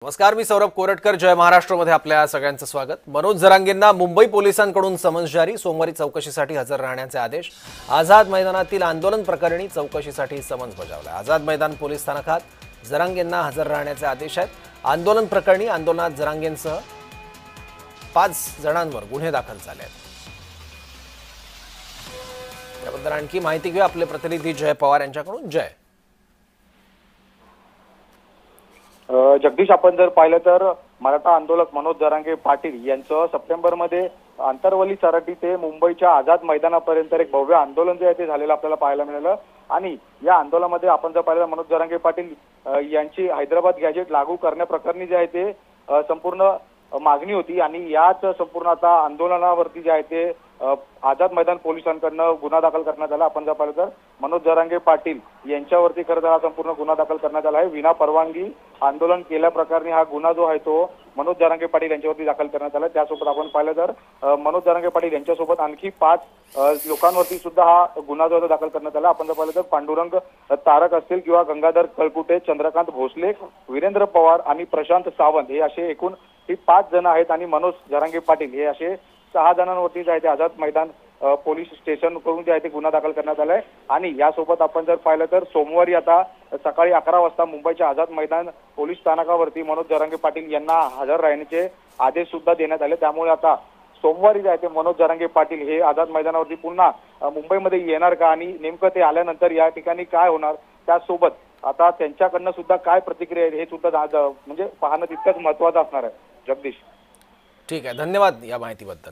नमस्कार, मी सौरभ कोरटकर. जय महाराष्ट्रमध्ये आपल्या सगळ्यांचं स्वागत. मनोज जरांगेंना मुंबई पोलिसांकडून समन्स जारी. सोमवारी चौकशीसाठी हजर राहण्याचे आदेश. आझाद मैदानातील आंदोलन प्रकरणी चौकशीसाठी समन्स बजावला. आझाद मैदान पोलीस स्थानकात जरांगेंना हजर राहण्याचे आदेश आहेत. आंदोलन प्रकरणी आंदोलनात जरांगेंसह 5 जणांवर गुन्हे दाखल झाले आहेत. याबद्दल आणखी माहिती घेऊ आपले प्रतिनिधी जय पवार यांच्याकडून. जय. जगदीश, आपण जर पाहिलं तर मराठा आंदोलक मनोज जरांगे पाटील यांचं सप्टेंबरमध्ये आंतरवली सराटी ते मुंबईच्या आझाद मैदानापर्यंत एक भव्य आंदोलन जे आहे ते झालेलं आपल्याला पाहायला मिळालं. आणि या आंदोलनामध्ये आपण जर पाहिलं मनोज जरांगे पाटील यांची हैदराबाद गॅजेट लागू करण्याप्रकरणी जे आहे ते संपूर्ण मागणी होती. आणि याच संपूर्ण आता आंदोलनावरती जे आहे ते आझाद मैदान पोलिसांकडनं गुन्हा दाखल करण्यात आला. आपण जर पाहिलं तर मनोज जरांगे पाटील यांच्यावरती खरं तर हा संपूर्ण गुन्हा दाखल करण्यात आला आहे. विना परवानगी आंदोलन केल्याप्रकरणी हा गुन्हा जो आहे तो मनोज जरांगे पाटील यांच्यावरती दाखल करण्यात आला. त्यासोबत आपण पाहिलं तर मनोज जरांगे पाटील यांच्यासोबत आणखी 5 लोकांवरती सुद्धा हा गुन्हा जो दाखल करण्यात आला. आपण जर पाहिलं तर पांडुरंग तारक असतील किंवा गंगाधर कळकुटे, चंद्रकांत भोसले, वीरेंद्र पवार आणि प्रशांत सावंत हे असे एकूण 5 जण आहेत. आणि मनोज जरांगे पाटील हे असे 6 जणांवरती जे आहे ते आझाद मैदान पोलीस स्टेशन करून जे आहे ते गुन्हा दाखल करण्यात आलाय. आणि यासोबत आपण जर पाहिलं तर सोमवारी आता सकाळी 11 वाजता मुंबईच्या आझाद मैदान पोलीस स्थानकावरती मनोज जरांगे पाटील यांना हजर राहण्याचे आदेश सुद्धा देण्यात आले. त्यामुळे आता सोमवारी जे आहे ते मनोज जरांगे पाटील हे आझाद मैदानावरती पुन्हा मुंबईमध्ये येणार का आणि नेमकं ते आल्यानंतर या ठिकाणी काय होणार, त्यासोबत आता त्यांच्याकडनं सुद्धा काय प्रतिक्रिया आहे हे सुद्धा म्हणजे पाहणं तितकंच महत्त्वाचं असणार आहे. जगदीश. ठीक आहे, धन्यवाद या माहितीबद्दल.